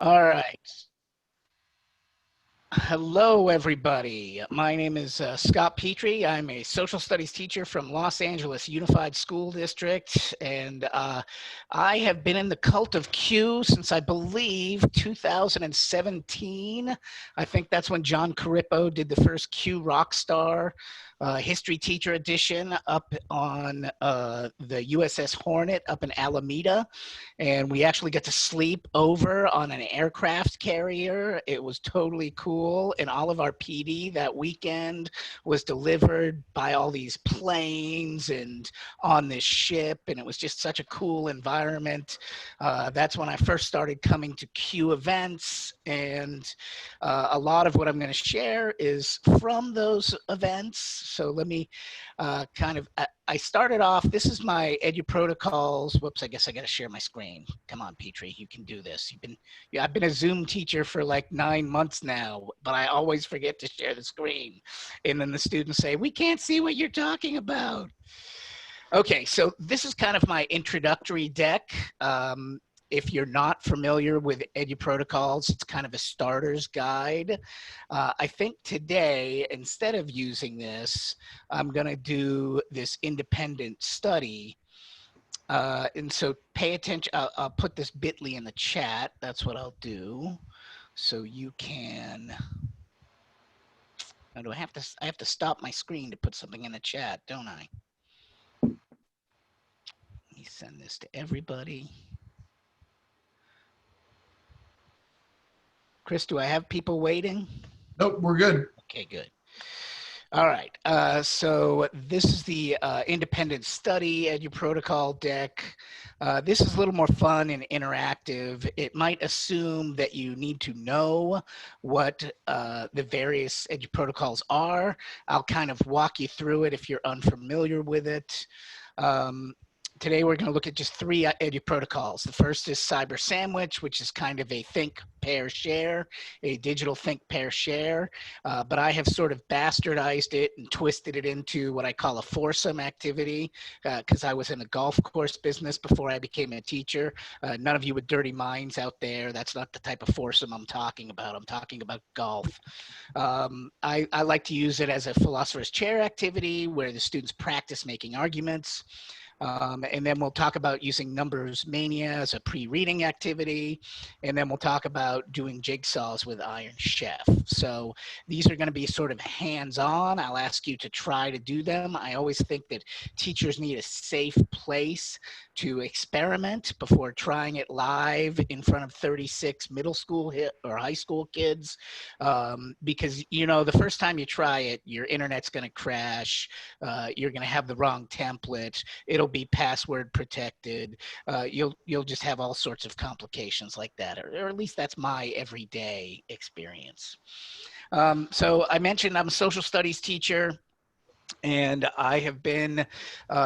All right. Hello, everybody. My name is Scott Petri. I'm a social studies teacher from Los Angeles Unified School District, and I have been in the cult of Q since I believe 2017. I think that's when John Carippo did the first Q Rockstar history teacher edition up on the USS Hornet up in Alameda. And we actually got to sleep over on an aircraft carrier. It was totally cool. And all of our PD that weekend was delivered by all these planes and on this ship. And it was just such a cool environment. That's when I first started coming to Q events. And a lot of what I'm going to share is from those events. So let me I started off, this is my EduProtocols. Whoops, I guess I got to share my screen. Come on, Petri, you can do this. I've been a Zoom teacher for like 9 months now, but I always forget to share the screen. And then the students say, we can't see what you're talking about. Okay, so this is kind of my introductory deck. If you're not familiar with EduProtocols, it's kind of a starter's guide. I think today, instead of using this, I'm going to do this independent study. And so pay attention. I'll put this bit.ly in the chat. That's what I'll do. So you can, now do I have to stop my screen to put something in the chat, don't I? Let me send this to everybody. Chris, do I have people waiting? Nope, we're good. Okay, good. All right, so this is the independent study EduProtocol deck. This is a little more fun and interactive. It might assume that you need to know what the various EduProtocols are. I'll kind of walk you through it if you're unfamiliar with it. Today, we're going to look at just 3 EduProtocols. The first is CyberSandwich, which is kind of a think, pair, share, a digital think, pair, share. But I have sort of bastardized it and twisted it into what I call a foursome activity because I was in the golf course business before I became a teacher. None of you with dirty minds out there, that's not the type of foursome I'm talking about. I'm talking about golf. I like to use it as a philosopher's chair activity where the students practice making arguments. And then we'll talk about using Number Mania as a pre-reading activity. And then we'll talk about doing jigsaws with Iron Chef. So these are going to be sort of hands-on. I'll ask you to try to do them. I always think that teachers need a safe place to experiment before trying it live in front of 36 middle school or high school kids. Because, you know, the first time you try it, your internet's going to crash. You're going to have the wrong template. It'll be password protected. You'll just have all sorts of complications like that, or at least that's my everyday experience. So I mentioned I'm a social studies teacher. And I have been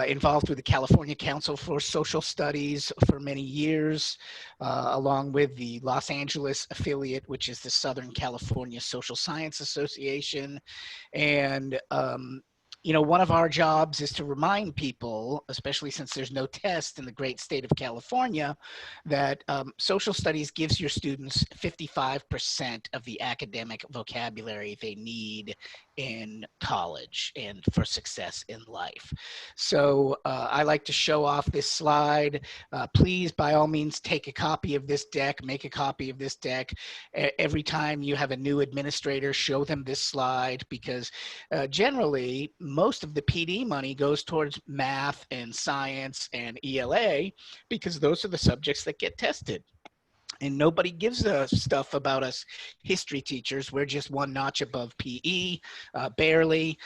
involved with the California Council for Social Studies for many years, along with the Los Angeles affiliate, which is the Southern California Social Science Association. And you know, one of our jobs is to remind people, especially since there's no test in the great state of California, that social studies gives your students 55% of the academic vocabulary they need in college and for success in life. So I like to show off this slide. Please, by all means, take a copy of this deck, make a copy of this deck. Every time you have a new administrator, show them this slide, because generally, most of the PD money goes towards math and science and ELA, because those are the subjects that get tested. And nobody gives a stuff about us history teachers. We're just one notch above PE, barely.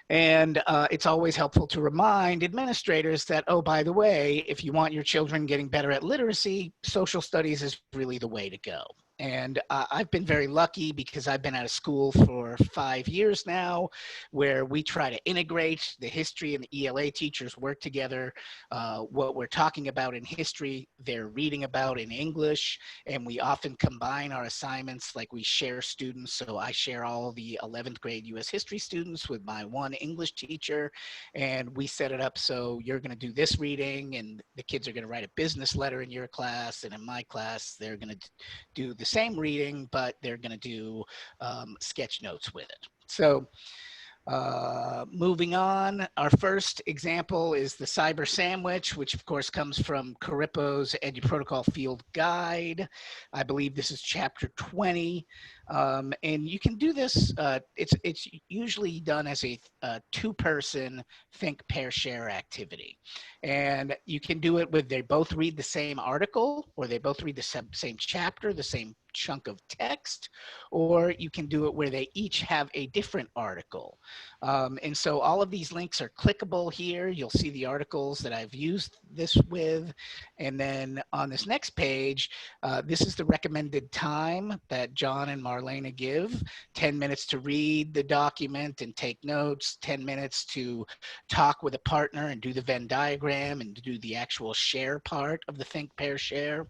And it's always helpful to remind administrators that, oh, by the way, if you want your children getting better at literacy, social studies is really the way to go. And I've been very lucky because I've been out of school for 5 years now, where we try to integrate the history and the ELA teachers work together. What we're talking about in history, they're reading about in English, and we often combine our assignments, like we share students. So I share all the 11th grade US history students with my one English teacher, and we set it up so you're going to do this reading, and the kids are going to write a business letter in your class, and in my class, they're going to do the same reading, but they're going to do sketch notes with it. So moving on, our first example is the CyberSandwich, which of course comes from Carippo's EduProtocol Field Guide. I believe this is chapter 20. And you can do this, it's usually done as a two-person think, pair, share activity. And you can do it with, they both read the same article, or they both read the same chapter, the same chunk of text, or you can do it where they each have a different article. And so all of these links are clickable here. You'll see the articles that I've used this with. And then on this next page, this is the recommended time that John and Marlena give: 10 minutes to read the document and take notes, 10 minutes to talk with a partner and do the Venn diagram and do the actual share part of the think, pair, share,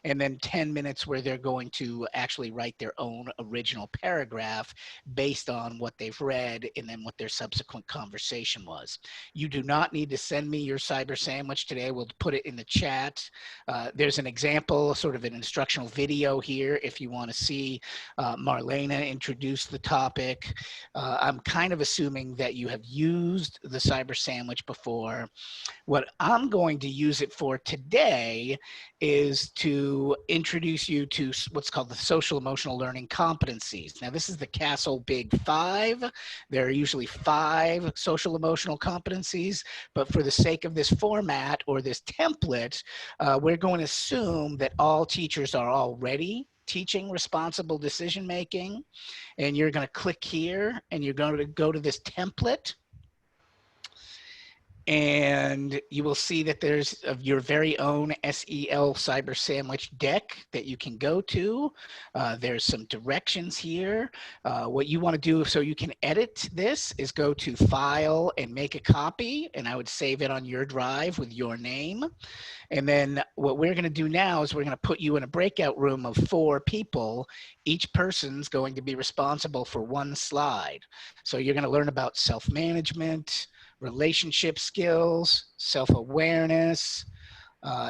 and then 10 minutes where they're going to actually write their own original paragraph based on what they've read and then what their subsequent conversation was. You do not need to send me your CyberSandwich today. We'll put it in the chat. There's an example, sort of an instructional video here if you want to see Marlena introduce the topic. I'm kind of assuming that you have used the CyberSandwich before. What I'm going to use it for today is to introduce you to what's called the social emotional learning competencies. Now, this is the Castle Big Five. There are usually 5 social emotional competencies, but for the sake of this format or this template, we're going to assume that all teachers are already teaching responsible decision making. And you're going to click here and you're going to go to this template. And you will see that there's your very own SEL CyberSandwich deck that you can go to. There's some directions here. What you want to do so you can edit this is go to File and Make a Copy, and I would save it on your drive with your name. And then what we're going to do now is we're going to put you in a breakout room of 4 people. Each person's going to be responsible for 1 slide. So you're going to learn about self-management, relationship skills, self-awareness,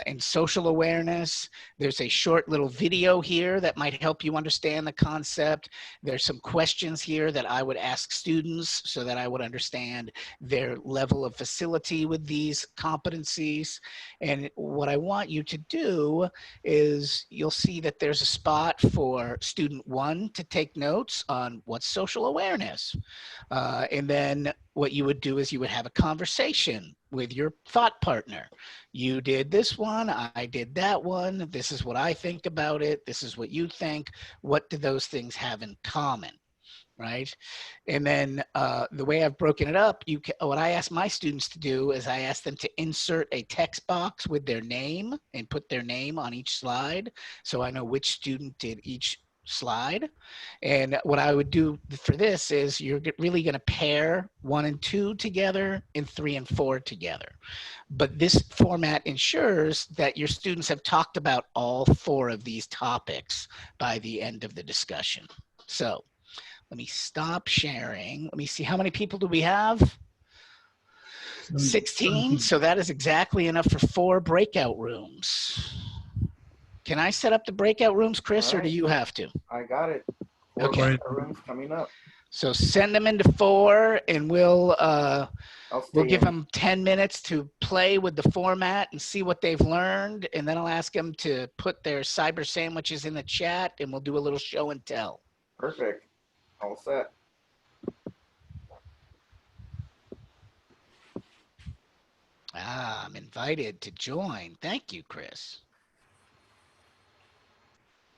and social awareness. There's a short little video here that might help you understand the concept. There's some questions here that I would ask students so that I would understand their level of facility with these competencies. And what I want you to do is you'll see that there's a spot for student 1 to take notes on what's social awareness. And then what you would do is you would have a conversation with your thought partner. You did this one, I did that one. This is what I think about it. This is what you think. What do those things have in common? Right? And then the way I've broken it up, what I ask my students to do is I ask them to insert a text box with their name and put their name on each slide, so I know which student did each slide. And what I would do for this is you're really going to pair 1 and 2 together and 3 and 4 together. But this format ensures that your students have talked about all 4 of these topics by the end of the discussion. So let me stop sharing. Let me see, how many people do we have? 16. So that is exactly enough for 4 breakout rooms. Can I set up the breakout rooms, Chris, or do you have to? I got it. 4 okay. breakout rooms coming up. So send them into 4, and we'll give them 10 minutes to play with the format and see what they've learned, and then I'll ask them to put their CyberSandwiches in the chat, and we'll do a little show and tell. Perfect. All set. I'm invited to join. Thank you, Chris.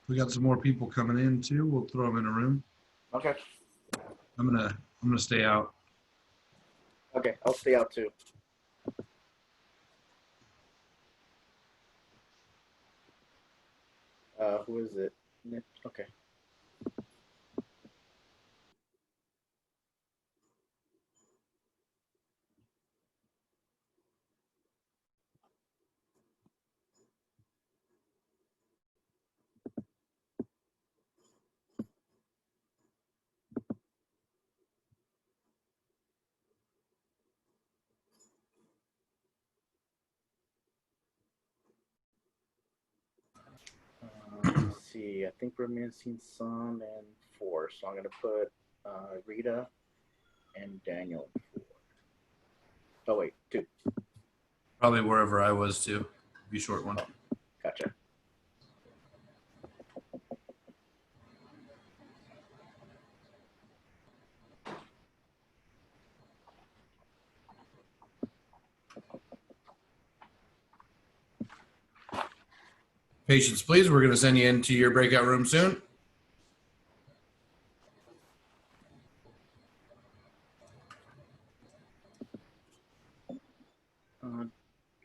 We got some more people coming in too. We'll throw them in a room. Okay. I'm gonna stay out. Okay, I'll stay out too. Who is it? Okay. Let's see. I think we're missing some and 4, so I'm gonna put Rita and Daniel in 4. Oh wait, 2. Probably wherever I was too. Be short one. Gotcha. Patience, please. We're going to send you into your breakout room soon.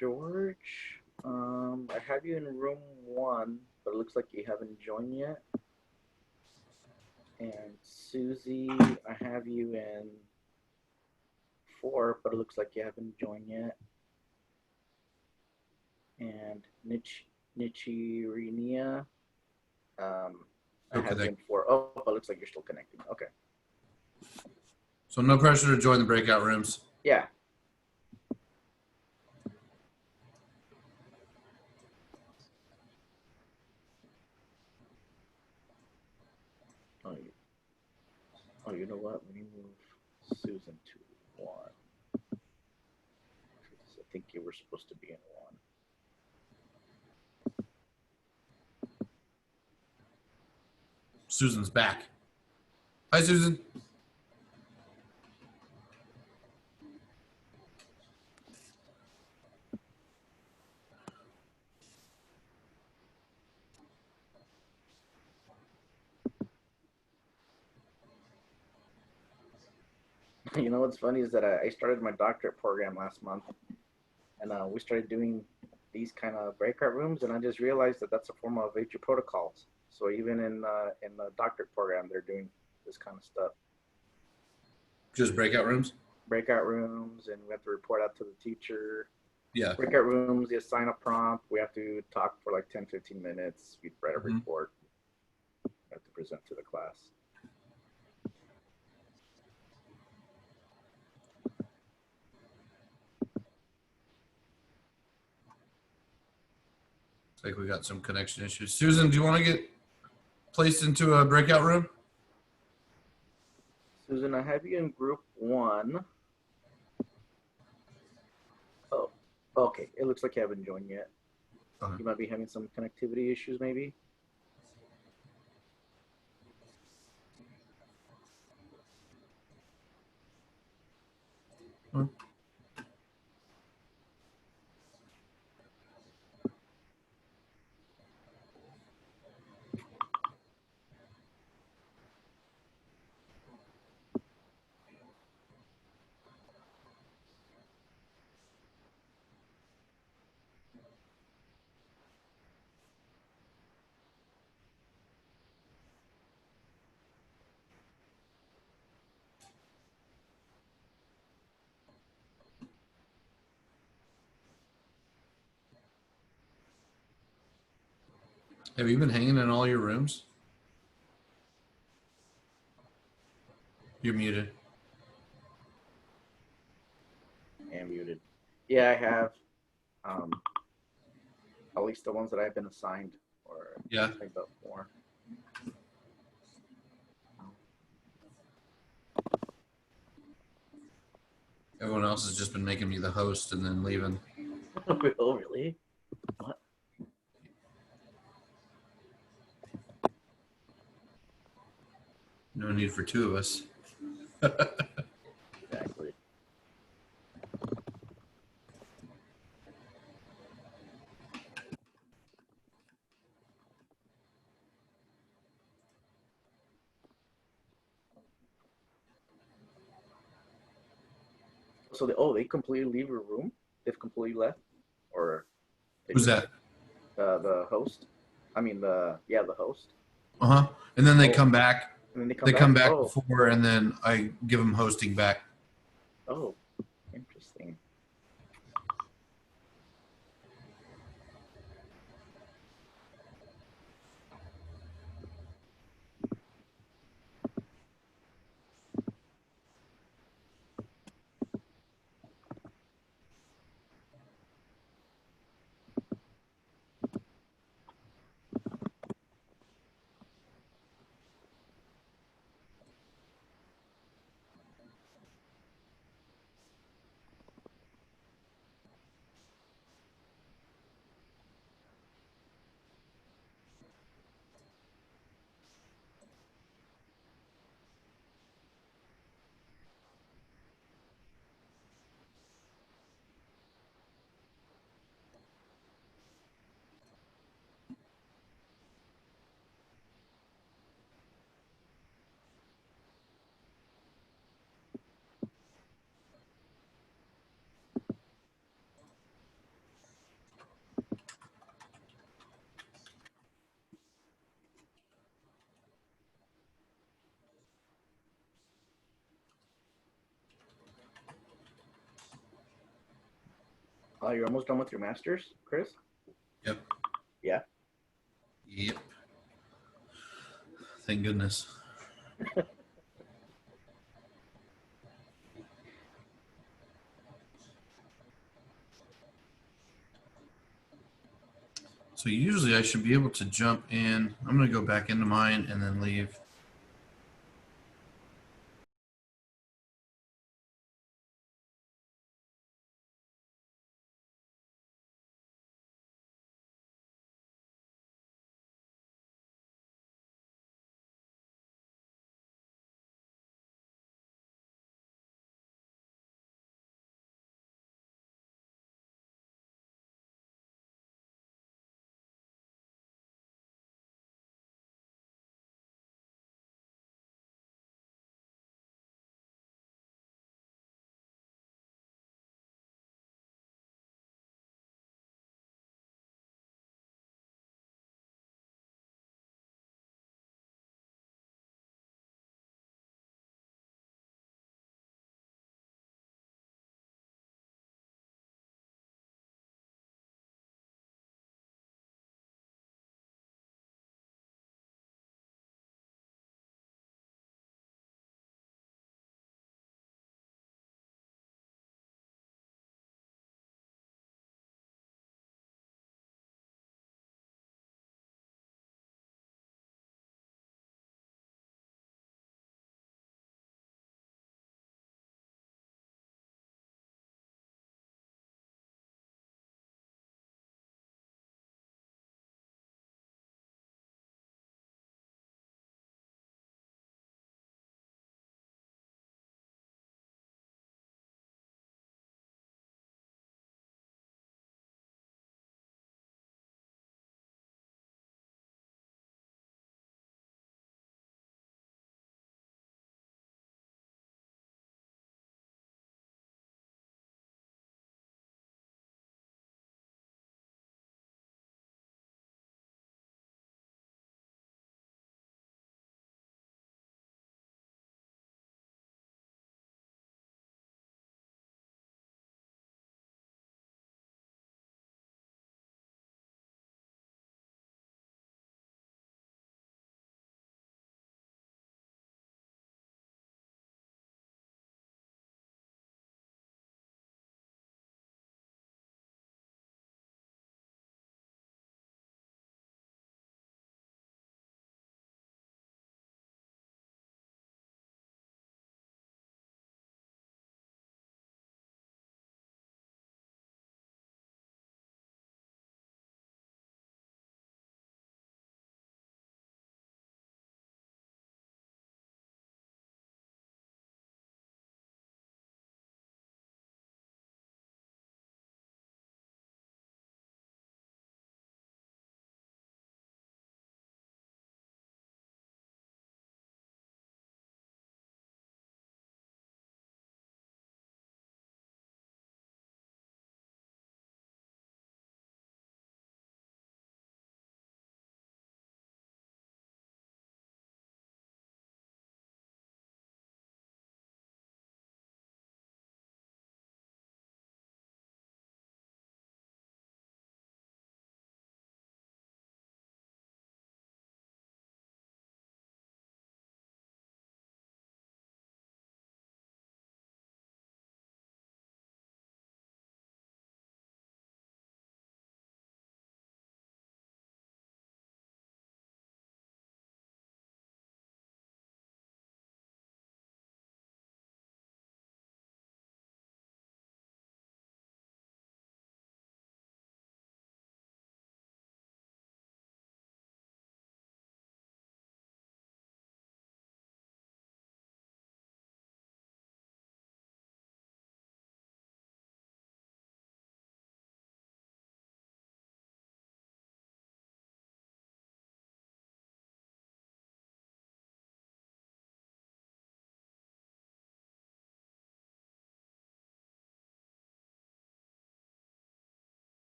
George, I have you in room 1, but it looks like you haven't joined yet. And Susie, I have you in 4, but it looks like you haven't joined yet. And Nichirinia, I have you in 4. Oh, but it looks like you're still connecting. Okay. So no pressure to join the breakout rooms. Yeah. Oh, you know what? Let me move Susan to 1. I think you were supposed to be in 1. Susan's back. Hi, Susan. You know what's funny is that I started my doctorate program last month, and we started doing these kind of breakout rooms, and I just realized that that's a form of EduProtocols. So even in the doctorate program, they're doing this kind of stuff. Just breakout rooms? Breakout rooms, and we have to report out to the teacher. Yeah. Breakout rooms, you assign a prompt. We have to talk for like 10, 15 minutes. We write a report. We have to present to the class. Looks like we got some connection issues. Susan, do you want to get placed into a breakout room? Susan, I have you in group 1. Oh, okay. It looks like you haven't joined yet. Okay. You might be having some connectivity issues, maybe. Hmm. Have you been hanging in all your rooms? You're muted. And muted. Yeah, I have. At least the ones that I've been assigned or Yeah. signed up for. Everyone else has just been making me the host and then leaving. Oh, really? What? No need for 2 of us. Exactly. So they completely leave a room? They've completely left? Or Who's that? the host? I mean the host. And then they Oh, come back. and then they come They back. come back Oh, before, and then I give them hosting back. oh, interesting. Oh, you're almost done with your masters, Chris? Yep. Yeah. Yep. Thank goodness. So usually I should be able to jump in. I'm going to go back into mine and then leave.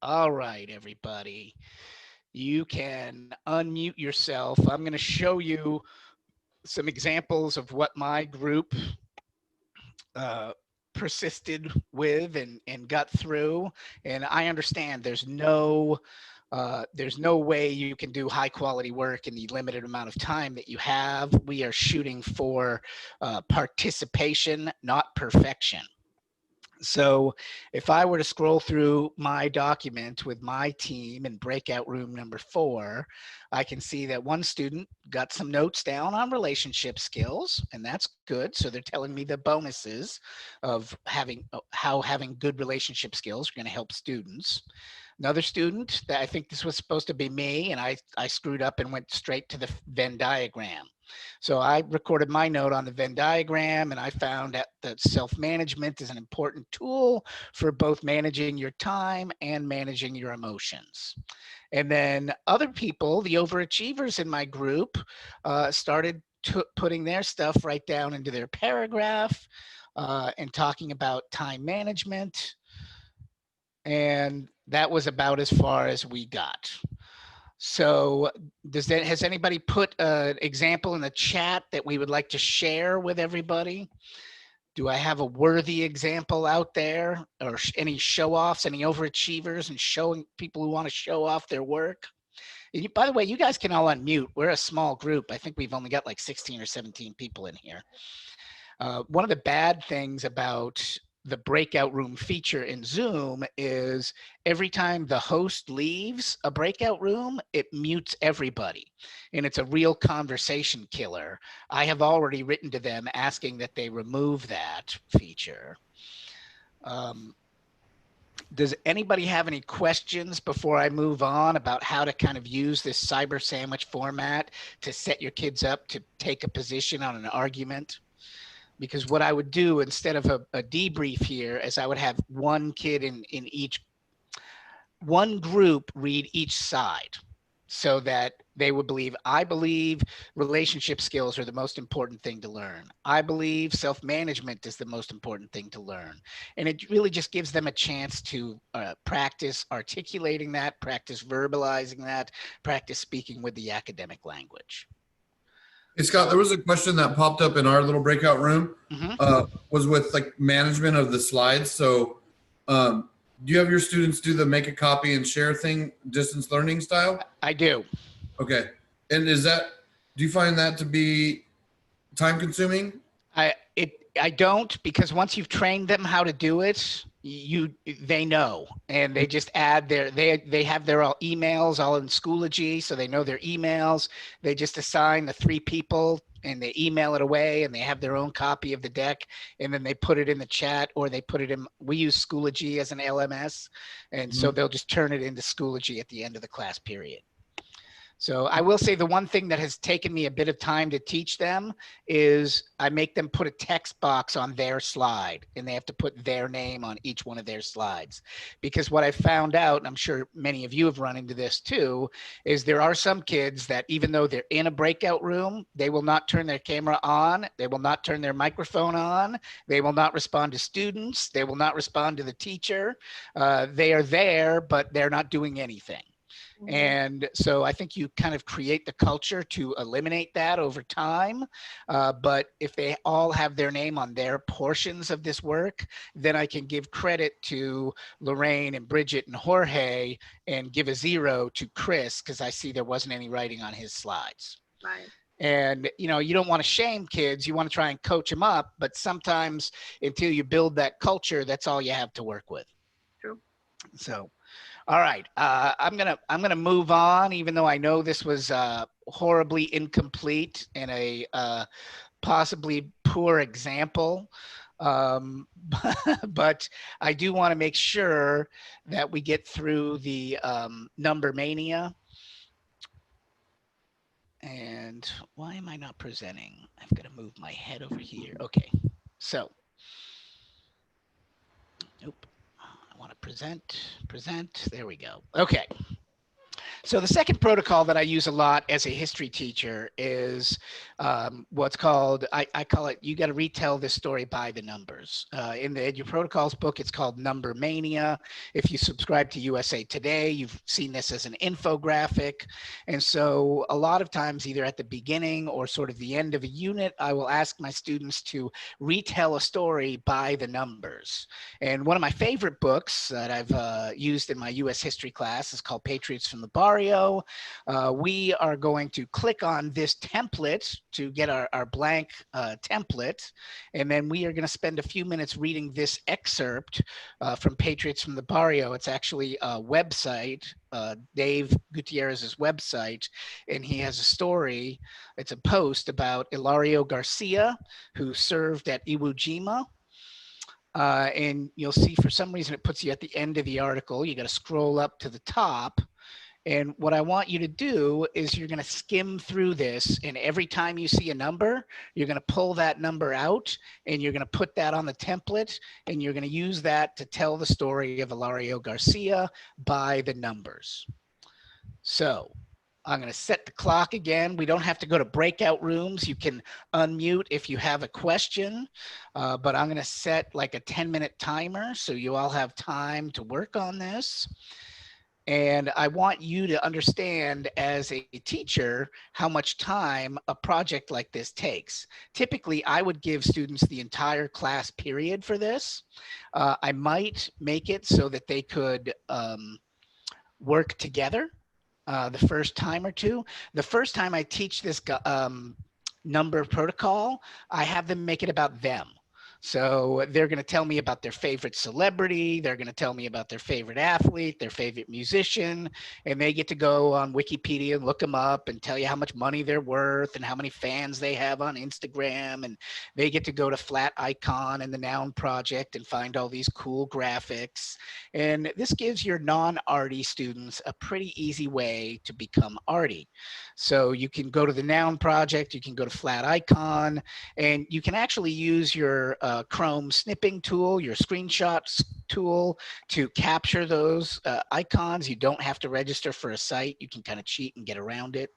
All right, everybody. You can unmute yourself. I'm going to show you some examples of what my group uh, persisted with and got through. And I understand there's no way you can do high quality work in the limited amount of time that you have. We are shooting for participation, not perfection. So if I were to scroll through my document with my team in breakout room number 4, I can see that one student got some notes down on relationship skills, and that's good. So they're telling me the bonuses of how having good relationship skills are going to help students. Another student that I think this was supposed to be me, and I screwed up and went straight to the Venn diagram. So I recorded my note on the Venn diagram, and I found that self-management is an important tool for both managing your time and managing your emotions. And then other people, the overachievers in my group, started putting their stuff right down into their paragraph and talking about time management. And that was about as far as we got. So has anybody put an example in the chat that we would like to share with everybody? Do I have a worthy example out there, or any show-offs, any overachievers and showing people who want to show off their work? And by the way, you guys can all unmute. We're a small group. I think we've only got like 16 or 17 people in here. One of the bad things about the breakout room feature in Zoom is every time the host leaves a breakout room, it mutes everybody. And it's a real conversation killer. I have already written to them asking that they remove that feature. Does anybody have any questions before I move on about how to kind of use this CyberSandwich format to set your kids up to take a position on an argument? Because what I would do instead of a debrief here is I would have one kid in each, one group read each side so that they would believe, I believe relationship skills are the most important thing to learn. I believe self-management is the most important thing to learn. And it really just gives them a chance to practice articulating that, practice verbalizing that, practice speaking with the academic language. Hey, Scott, there was a question that popped up in our little breakout room, was with like management of the slides. So do you have your students do the make a copy and share thing, distance learning style? I do. Okay. And do you find that to be time consuming? I don't, because once you've trained them how to do it, they know, and they just add they have their all emails all in Schoology, so they know their emails. They just assign the 3 people and they email it away, and they have their own copy of the deck, and then they put it in the chat, or they put it in, we use Schoology as an LMS, and so they'll just turn it into Schoology at the end of the class period. So I will say the one thing that has taken me a bit of time to teach them is I make them put a text box on their slide, and they have to put their name on each one of their slides. Because what I found out, and I'm sure many of you have run into this too, is there are some kids that even though they're in a breakout room, they will not turn their camera on, they will not turn their microphone on, they will not respond to students, they will not respond to the teacher. They are there, but they're not doing anything. And so I think you kind of create the culture to eliminate that over time. But if they all have their name on their portions of this work, then I can give credit to Lorraine and Bridget and Jorge and give a 0 to Chris because I see there wasn't any writing on his slides. Right. And, you know, you don't want to shame kids. You want to try and coach them up. But sometimes until you build that culture, that's all you have to work with. True. So. All right, I'm gonna move on, even though I know this was horribly incomplete and a possibly poor example. But I do want to make sure that we get through the Number Mania. And why am I not presenting? I've got to move my head over here. Okay, so, nope. I want to present, there we go. Okay. So the second protocol that I use a lot as a history teacher is what's called, I call it, you got to retell this story by the numbers. In the EduProtocols book, it's called Number Mania. If you subscribe to USA Today, you've seen this as an infographic. And so a lot of times, either at the beginning or sort of the end of a unit, I will ask my students to retell a story by the numbers. And one of my favorite books that I've used in my US history class is called Patriots from the Barrio. We are going to click on this template to get our blank template. And then we are going to spend a few minutes reading this excerpt from Patriots from the Barrio. It's actually a website, Dave Gutierrez's website, and he has a story. It's a post about Hilario Garcia, who served at Iwo Jima. And you'll see for some reason it puts you at the end of the article. You got to scroll up to the top. And what I want you to do is you're going to skim through this, and every time you see a number, you're going to pull that number out and you're going to put that on the template, and you're going to use that to tell the story of Hilario Garcia by the numbers. So I'm going to set the clock again. We don't have to go to breakout rooms. You can unmute if you have a question, but I'm going to set like a 10-minute timer so you all have time to work on this. And I want you to understand as a teacher how much time a project like this takes. Typically, I would give students the entire class period for this. I might make it so that they could work together the first time or two. The first time I teach this number protocol, I have them make it about them. So they're going to tell me about their favorite celebrity. They're going to tell me about their favorite athlete, their favorite musician, and they get to go on Wikipedia and look them up and tell you how much money they're worth and how many fans they have on Instagram. And they get to go to Flat Icon and the Noun Project and find all these cool graphics. And this gives your non-arty students a pretty easy way to become arty. So you can go to the Noun Project, you can go to Flat Icon, and you can actually use your Chrome snipping tool, your screenshots tool to capture those icons. You don't have to register for a site. You can kind of cheat and get around it.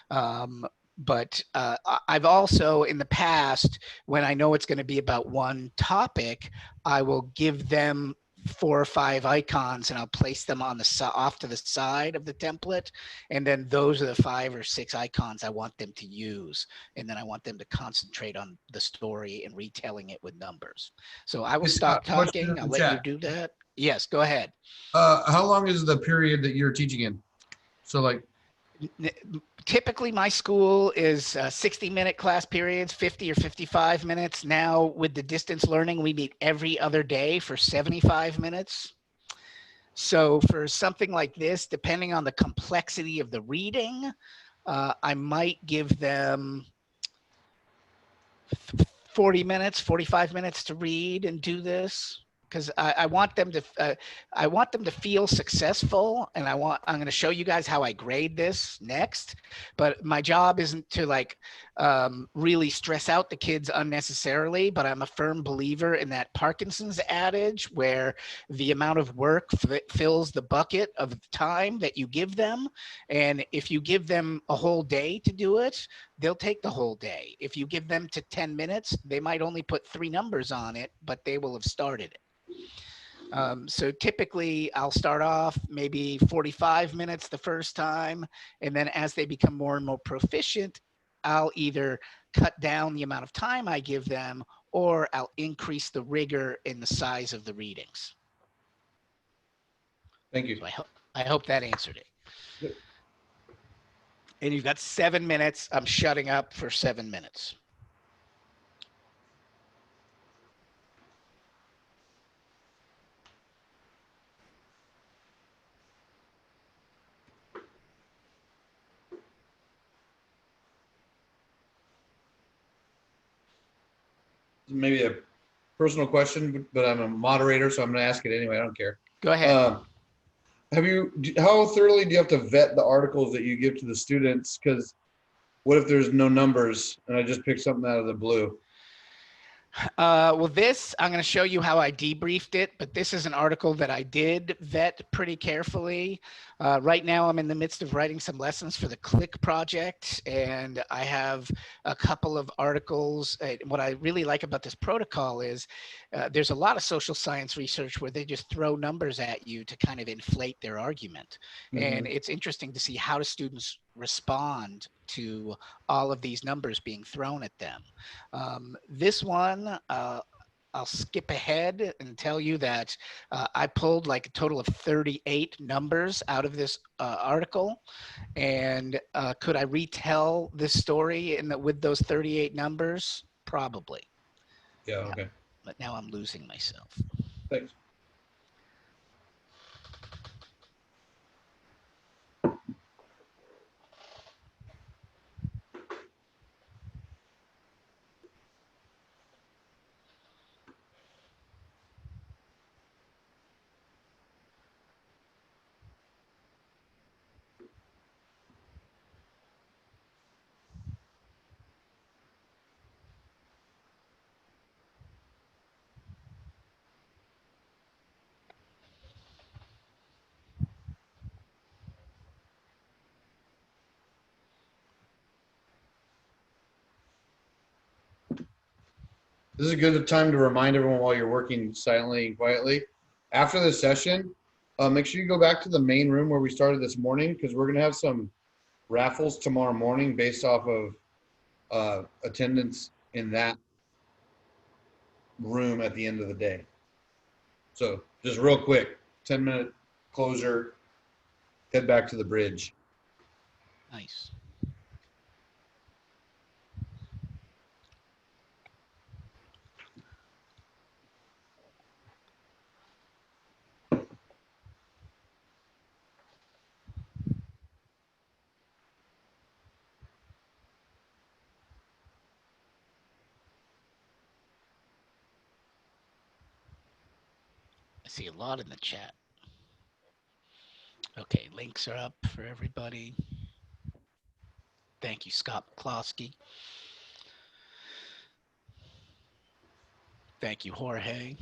But I've also in the past, when I know it's going to be about one topic, I will give them 4 or 5 icons and I'll place them on the off to the side of the template, and then those are the 5 or 6 icons I want them to use, and then I want them to concentrate on the story and retelling it with numbers. So I will stop talking. I'll let you do that. Yes, go ahead. How long is the period that you're teaching in? So like typically my school is 60-minute class periods, 50 or 55 minutes. Now with the distance learning, we meet every other day for 75 minutes. So for something like this, depending on the complexity of the reading, I might give them 40 minutes, 45 minutes to read and do this. Because I want them to feel successful, and I'm going to show you guys how I grade this next. But my job isn't to like really stress out the kids unnecessarily. But I'm a firm believer in that Parkinson's adage, where the amount of work fills the bucket of time that you give them. And if you give them a whole day to do it, they'll take the whole day. If you give them to 10 minutes, they might only put 3 numbers on it, but they will have started it. So typically I'll start off maybe 45 minutes the first time, and then as they become more and more proficient, I'll either cut down the amount of time I give them, or I'll increase the rigor in the size of the readings. Thank you. So I hope that answered it. Yep. And you've got 7 minutes. I'm shutting up for 7 minutes. Maybe a personal question, but I'm a moderator, so I'm going to ask it anyway. I don't care. Go ahead. How thoroughly do you have to vet the articles that you give to the students? Because what if there's no numbers and I just pick something out of the blue? Well, this, I'm going to show you how I debriefed it, but this is an article that I did vet pretty carefully. Right now, I'm in the midst of writing some lessons for the Click project, and I have a couple of articles. What I really like about this protocol is there's a lot of social science research where they just throw numbers at you to kind of inflate their argument. And it's interesting to see how do students respond to all of these numbers being thrown at them. This one, I'll skip ahead and tell you that I pulled like a total of 38 numbers out of this article. And could I retell this story with those 38 numbers? Probably. Yeah, okay. But now I'm losing myself. Thanks. This is a good time to remind everyone while you're working silently and quietly. After this session, make sure you go back to the main room where we started this morning, because we're going to have some raffles tomorrow morning based off of attendance in that room at the end of the day. So just real quick, 10-minute closure, head back to the bridge. Nice. I see a lot in the chat. Okay, links are up for everybody. Thank you, Scott McCloskey. Thank you, Jorge.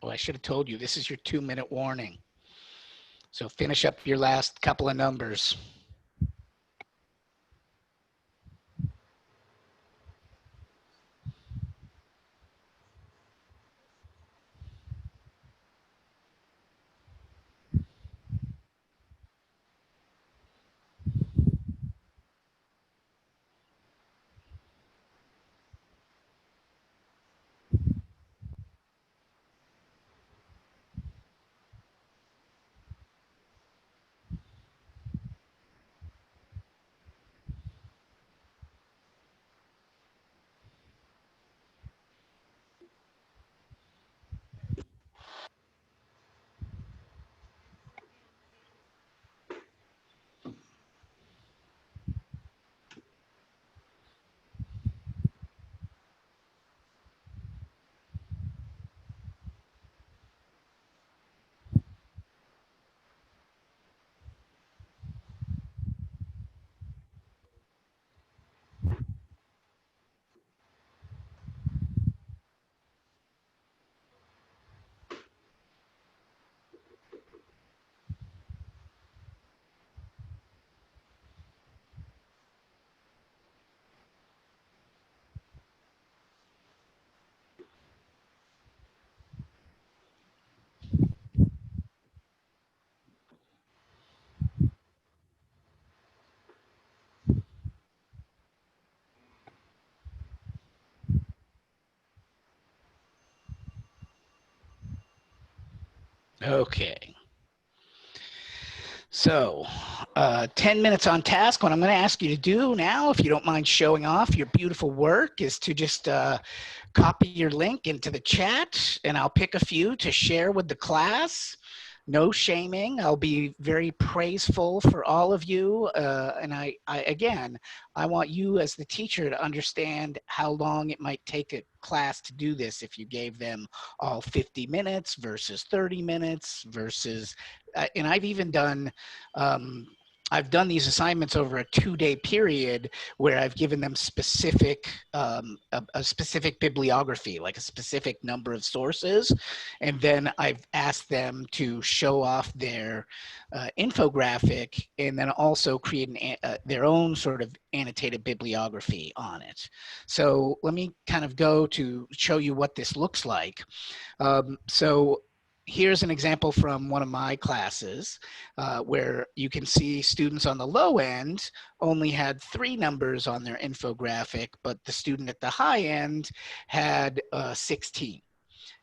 Oh, I should have told you, this is your 2-minute warning. So finish up your last couple of numbers. Okay. So 10 minutes on task. What I'm going to ask you to do now, if you don't mind showing off your beautiful work, is to just copy your link into the chat, and I'll pick a few to share with the class. No shaming. I'll be very praiseful for all of you. And again, I want you as the teacher to understand how long it might take a class to do this if you gave them all 50 minutes versus 30 minutes versus, and I've even done, I've done these assignments over a 2-day period where I've given them specific, a specific bibliography, like a specific number of sources. And then I've asked them to show off their infographic and then also create their own sort of annotated bibliography on it. So let me kind of go to show you what this looks like. So here's an example from one of my classes where you can see students on the low end only had 3 numbers on their infographic, but the student at the high end had 16.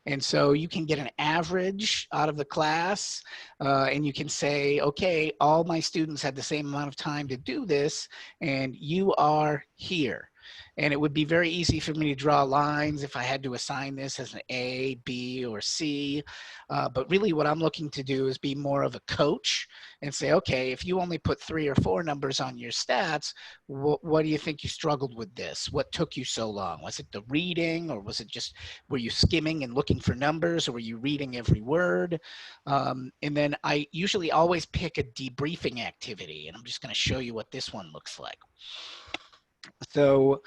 And so you can get an average out of the class and you can say, okay, all my students had the same amount of time to do this and you are here. And it would be very easy for me to draw lines if I had to assign this as an A, B, or C. But really what I'm looking to do is be more of a coach and say, okay, if you only put 3 or 4 numbers on your stats, what do you think you struggled with this? What took you so long? Was it the reading, or was it just, were you skimming and looking for numbers, or were you reading every word? And then I usually always pick a debriefing activity, and I'm just going to show you what this one looks like. So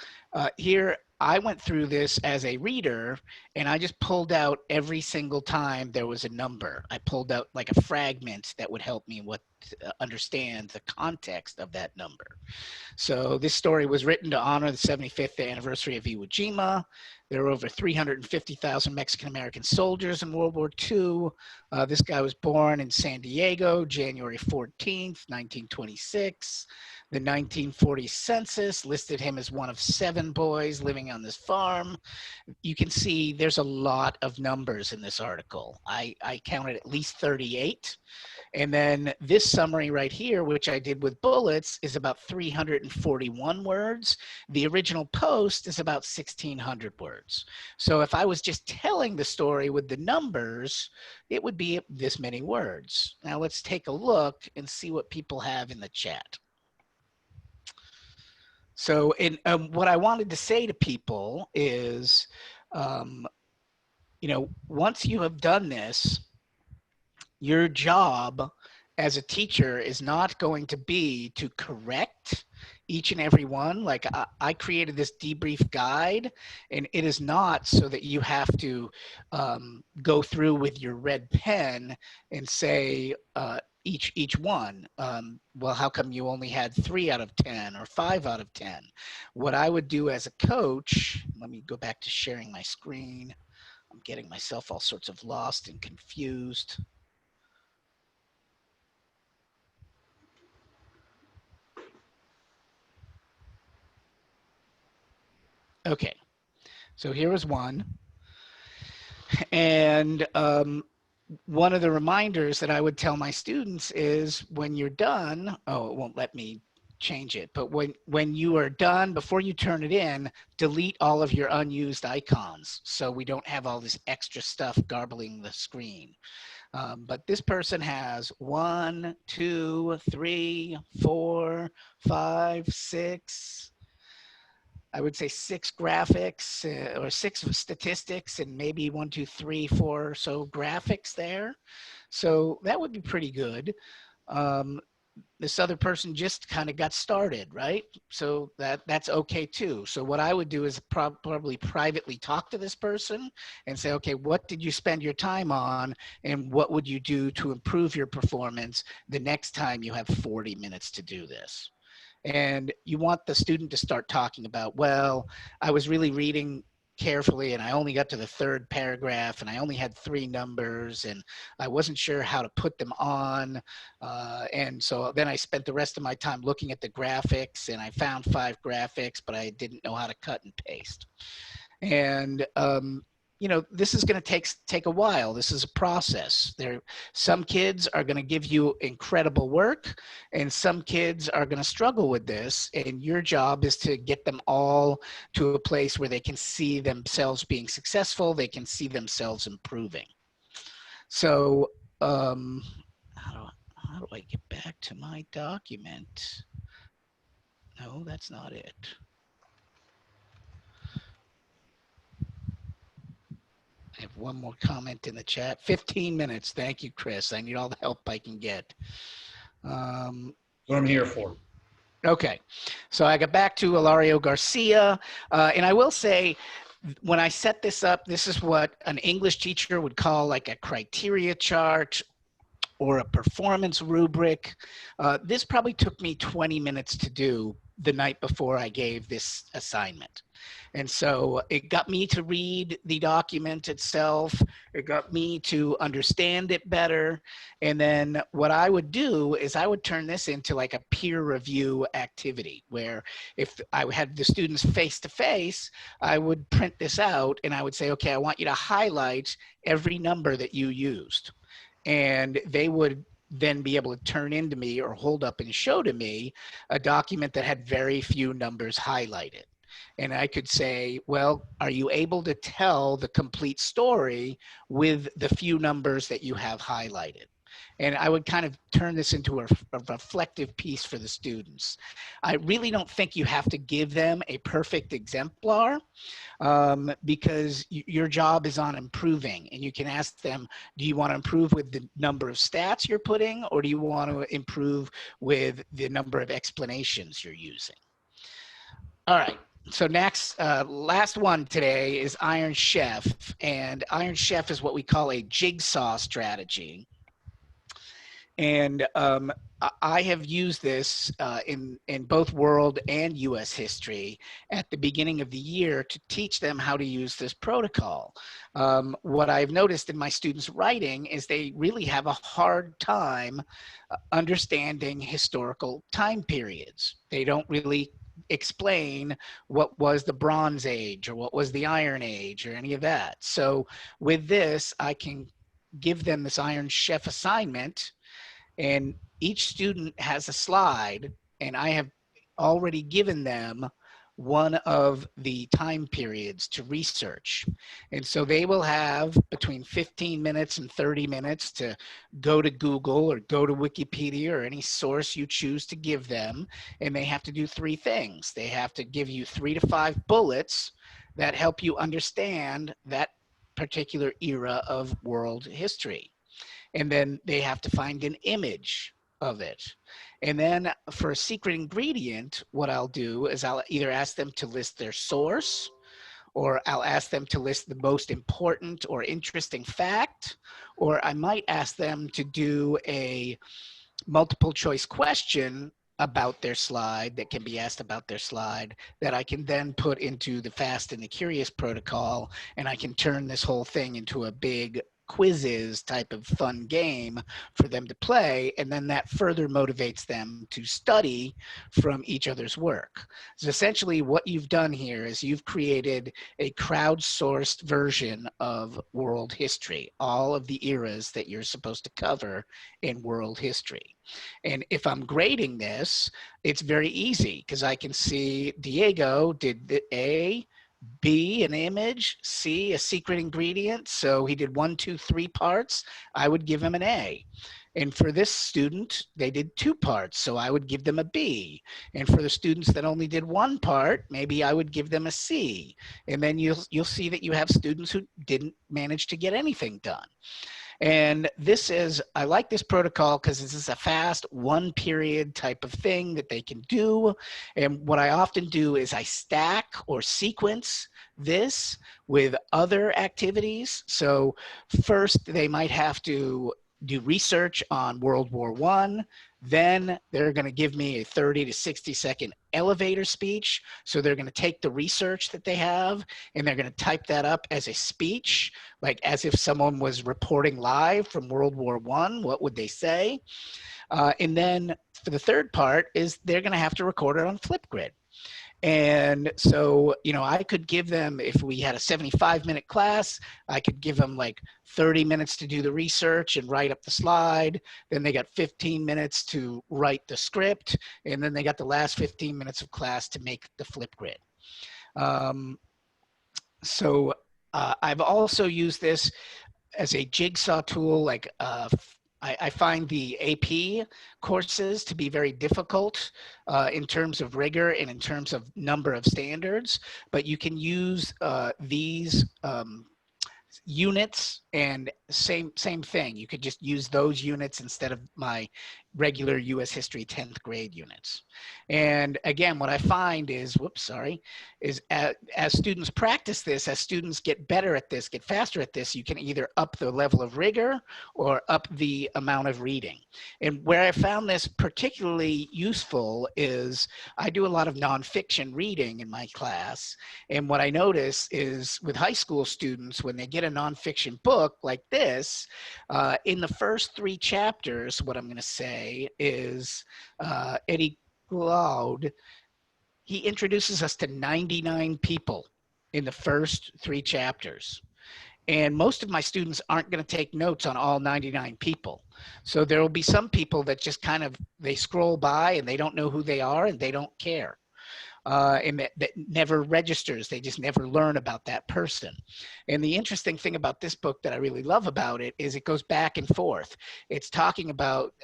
here I went through this as a reader and I just pulled out every single time there was a number. I pulled out like a fragment that would help me understand the context of that number. So this story was written to honor the 75th anniversary of Iwo Jima. There were over 350,000 Mexican-American soldiers in World War II. This guy was born in San Diego, January 14th, 1926. The 1940 census listed him as one of 7 boys living on this farm. You can see there's a lot of numbers in this article. I counted at least 38. And then this summary right here, which I did with bullets, is about 341 words. The original post is about 1,600 words. So if I was just telling the story with the numbers, it would be this many words. Now let's take a look and see what people have in the chat. So what I wanted to say to people is, you know, once you have done this, your job as a teacher is not going to be to correct each and every one. Like I created this debrief guide, and it is not so that you have to go through with your red pen and say each one. Well, how come you only had 3 out of 10 or 5 out of 10? What I would do as a coach, let me go back to sharing my screen. I'm getting myself all sorts of lost and confused. Okay, so here was one. And one of the reminders that I would tell my students is when you're done, oh, it won't let me change it, but when you are done, before you turn it in, delete all of your unused icons so we don't have all this extra stuff garbling the screen. But this person has 1, 2, 3, 4, 5, 6, I would say 6 graphics or 6 statistics and maybe 1, 2, 3, 4 or so graphics there. So that would be pretty good. This other person just kind of got started, right? So that's okay too. So what I would do is probably privately talk to this person and say, okay, what did you spend your time on and what would you do to improve your performance the next time you have 40 minutes to do this? And you want the student to start talking about, well, I was really reading carefully and I only got to the 3rd paragraph and I only had 3 numbers and I wasn't sure how to put them on. And so then I spent the rest of my time looking at the graphics and I found 5 graphics, but I didn't know how to cut and paste. And you know, this is going to take a while. This is a process. Some kids are going to give you incredible work, and some kids are going to struggle with this. And your job is to get them all to a place where they can see themselves being successful. They can see themselves improving. So, how do I get back to my document? No, that's not it. I have one more comment in the chat. 15 minutes. Thank you, Chris. I need all the help I can get. What I'm here for. Okay. So I got back to Ilario Garcia. And I will say, when I set this up, this is what an English teacher would call like a criteria chart or a performance rubric. This probably took me 20 minutes to do the night before I gave this assignment. And so it got me to read the document itself. It got me to understand it better. And then what I would do is I would turn this into like a peer review activity where if I had the students face to face, I would print this out and I would say, okay, I want you to highlight every number that you used. And they would then be able to turn into me or hold up and show to me a document that had very few numbers highlighted. And I could say, well, are you able to tell the complete story with the few numbers that you have highlighted? And I would kind of turn this into a reflective piece for the students. I really don't think you have to give them a perfect exemplar because your job is on improving. And you can ask them, do you want to improve with the number of stats you're putting, or do you want to improve with the number of explanations you're using? All right. So next, last one today is Iron Chef. And Iron Chef is what we call a jigsaw strategy. And I have used this in both world and US history at the beginning of the year to teach them how to use this protocol. What I've noticed in my students' writing is they really have a hard time understanding historical time periods. They don't really explain what was the Bronze Age or what was the Iron Age or any of that. So with this, I can give them this Iron Chef assignment, and each student has a slide, and I have already given them one of the time periods to research. And so they will have between 15 minutes and 30 minutes to go to Google or go to Wikipedia or any source you choose to give them. And they have to do 3 things. They have to give you 3 to 5 bullets that help you understand that particular era of world history. and then they have to find an image of it. And then for a secret ingredient, what I'll do is I'll either ask them to list their source, or I'll ask them to list the most important or interesting fact, or I might ask them to do a multiple choice question about their slide that can be asked about their slide that I can then put into the Fast and the Curious protocol, and I can turn this whole thing into a big quizzes type of fun game for them to play, and then that further motivates them to study from each other's work. So essentially what you've done here is you've created a crowdsourced version of world history, all of the eras that you're supposed to cover in world history. And if I'm grading this, it's very easy because I can see Diego did the A, B, an image, C, a secret ingredient. So he did 1, 2, 3 parts. I would give him an A. And for this student, they did 2 parts. So I would give them a B. And for the students that only did 1 part, maybe I would give them a C. And then you'll see that you have students who didn't manage to get anything done. And this is, I like this protocol because this is a fast 1 period type of thing that they can do. And what I often do is I stack or sequence this with other activities. So first they might have to do research on World War I. Then they're going to give me a 30 to 60-second elevator speech. So they're going to take the research that they have and they're going to type that up as a speech, like as if someone was reporting live from World War I. What would they say? And then for the third part is they're going to have to record it on Flipgrid. And so, you know, I could give them, if we had a 75-minute class, I could give them like 30 minutes to do the research and write up the slide. Then they got 15 minutes to write the script. And then they got the last 15 minutes of class to make the Flipgrid. I've also used this as a jigsaw tool, like I find the AP courses to be very difficult in terms of rigor and in terms of number of standards, but you can use these units and same thing. You could just use those units instead of my regular US history 10th grade units. And again, what I find is, is as students practice this, as students get better at this, get faster at this, you can either up the level of rigor or up the amount of reading. And where I found this particularly useful is I do a lot of nonfiction reading in my class. And what I notice is with high school students, when they get a nonfiction book like this, in the first 3 chapters, what I'm going to say is Eddie Glaude, he introduces us to 99 people in the first 3 chapters. And most of my students aren't going to take notes on all 99 people. So there will be some people that just kind of, they scroll by and they don't know who they are and they don't care. And that never registers. They just never learn about that person. And the interesting thing about this book that I really love about it is it goes back and forth. It's talking about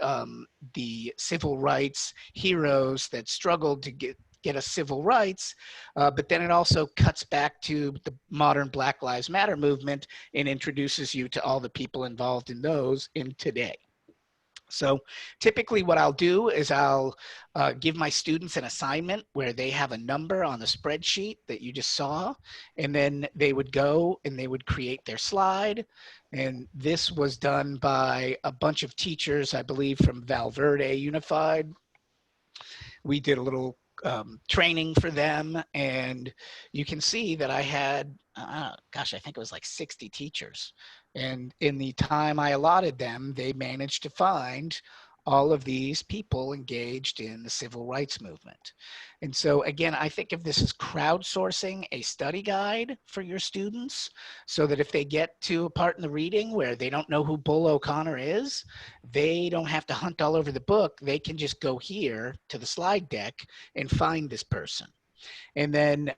the civil rights heroes that struggled to get us civil rights, but then it also cuts back to the modern Black Lives Matter movement and introduces you to all the people involved in those in today. So typically what I'll do is I'll give my students an assignment where they have a number on the spreadsheet that you just saw, and then they would go and they would create their slide. And this was done by a bunch of teachers, I believe, from Valverde Unified. We did a little training for them, and you can see that I had, gosh, I think it was like 60 teachers. And in the time I allotted them, they managed to find all of these people engaged in the civil rights movement. And so again, I think of this as crowdsourcing a study guide for your students, so that if they get to a part in the reading where they don't know who Bull O'Connor is, they don't have to hunt all over the book. They can just go here to the slide deck and find this person. And then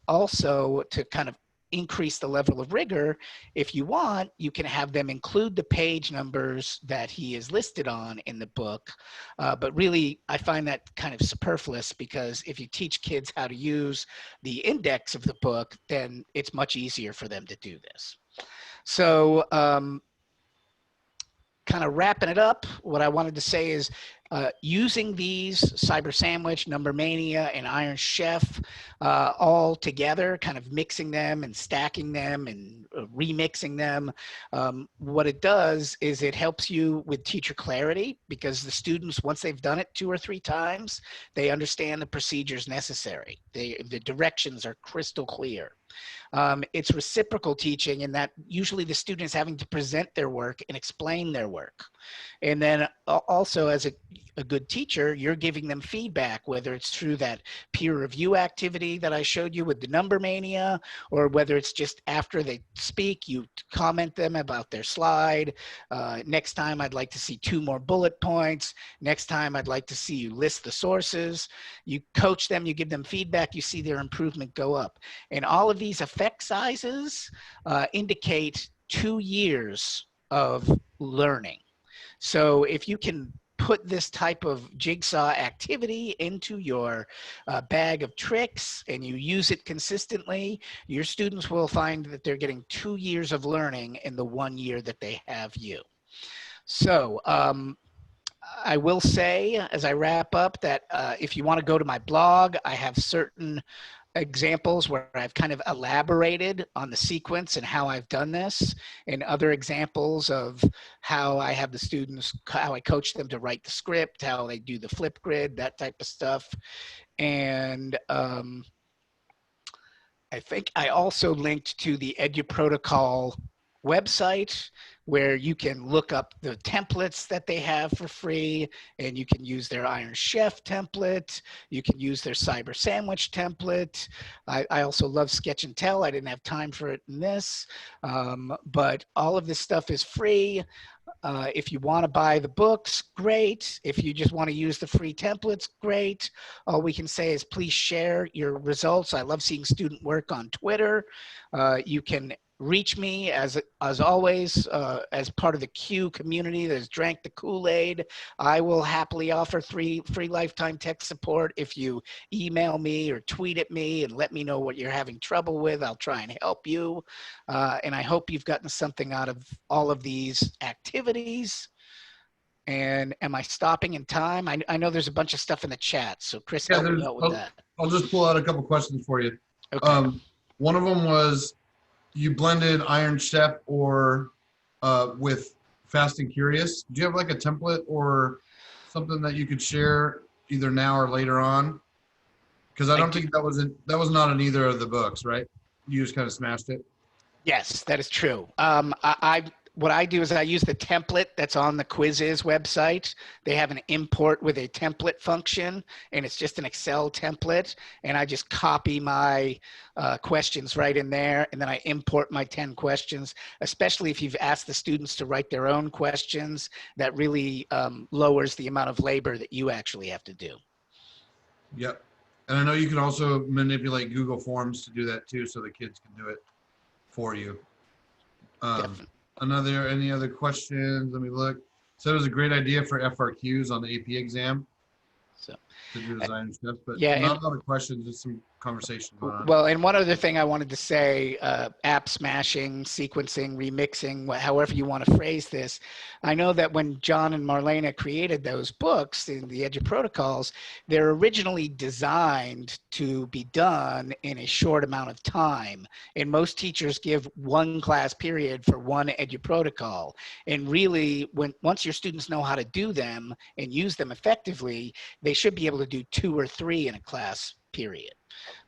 also to kind of increase the level of rigor, if you want, you can have them include the page numbers that he is listed on in the book. But really, I find that kind of superfluous, because if you teach kids how to use the index of the book, then it's much easier for them to do this. So kind of wrapping it up, what I wanted to say is using these CyberSandwich, Number Mania, and Iron Chef all together, kind of mixing them and stacking them and remixing them. What it does is it helps you with teacher clarity, because the students, once they've done it 2 or 3 times, they understand the procedures necessary. The directions are crystal clear. It's reciprocal teaching in that usually the student is having to present their work and explain their work. And then also, as a good teacher, you're giving them feedback, whether it's through that peer review activity that I showed you with the Number Mania, or whether it's just after they speak, you comment them about their slide. Next time I'd like to see 2 more bullet points. Next time I'd like to see you list the sources. You coach them, you give them feedback, you see their improvement go up. And all of these effect sizes indicate 2 years of learning. So if you can put this type of jigsaw activity into your bag of tricks and you use it consistently, your students will find that they're getting 2 years of learning in the 1 year that they have you. So I will say, as I wrap up, that if you want to go to my blog, I have certain examples where I've kind of elaborated on the sequence and how I've done this, and other examples of how I have the students, how I coach them to write the script, how they do the flip grid, that type of stuff. And I think I also linked to the EduProtocol website, where you can look up the templates that they have for free, and you can use their Iron Chef template. You can use their CyberSandwich template. I also love Sketch and Tell. I didn't have time for it in this, but all of this stuff is free. If you want to buy the books, great. If you just want to use the free templates, great. All we can say is please share your results. I love seeing student work on Twitter. You can reach me as always as part of the Q community that has drank the Kool-Aid. I will happily offer free lifetime tech support. If you email me or tweet at me and let me know what you're having trouble with, I'll try and help you. And I hope you've gotten something out of all of these activities. And am I stopping in time? I know there's a bunch of stuff in the chat, so Chris, help me out with that. I'll just pull out a couple questions for you. Okay. One of them was, you blended Iron Chef or with Fast and Curious. Do you have like a template or something that you could share either now or later on? Because I don't think that was not in either of the books, right? You just kind of smashed it. Yes, that is true. What I do is I use the template that's on the Quizzes website. They have an import with a template function, and it's just an Excel template. And I just copy my questions right in there, and then I import my 10 questions, especially if you've asked the students to write their own questions. That really lowers the amount of labor that you actually have to do. Yep. And I know you can also manipulate Google Forms to do that too, so the kids can do it for you. Any other questions? Let me look. So it was a great idea for FRQs on the AP exam. So to do design stuff, but yeah, not a lot of questions, just some conversation going on. Well, and one other thing I wanted to say, app smashing, sequencing, remixing, however you want to phrase this. I know that when John and Marlena created those books in the EduProtocols, they're originally designed to be done in a short amount of time. And most teachers give 1 class period for 1 EduProtocol. And really, once your students know how to do them and use them effectively, they should be able to do 2 or 3 in a class period.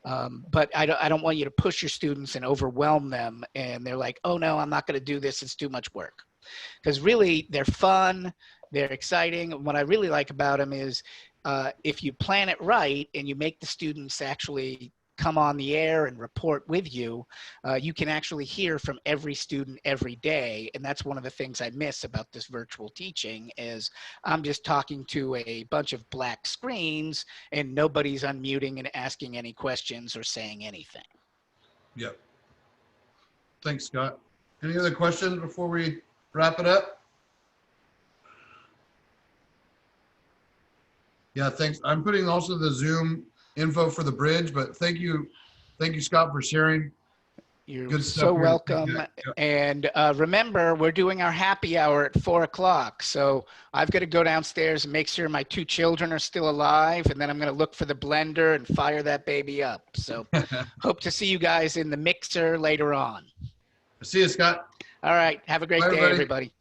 But I don't want you to push your students and overwhelm them, and they're like, oh no, I'm not going to do this, it's too much work. Because really, they're fun, they're exciting. What I really like about them is if you plan it right and you make the students actually come on the air and report with you, you can actually hear from every student every day. And that's one of the things I miss about this virtual teaching is I'm just talking to a bunch of black screens and nobody's unmuting and asking any questions or saying anything. Yep. Thanks, Scott. Any other questions before we wrap it up? Yeah, thanks. I'm putting also the Zoom info for the bridge, but thank you, Scott, for sharing. You're Good stuff. so We're gonna take welcome. that. Yep. And remember, we're doing our happy hour at 4 o'clock. So I've got to go downstairs and make sure my 2 children are still alive. And then I'm going to look for the blender and fire that baby up. So hope to see you guys in the mixer later on. See you, Scott. All right. Have a great Bye, day, everybody. everybody.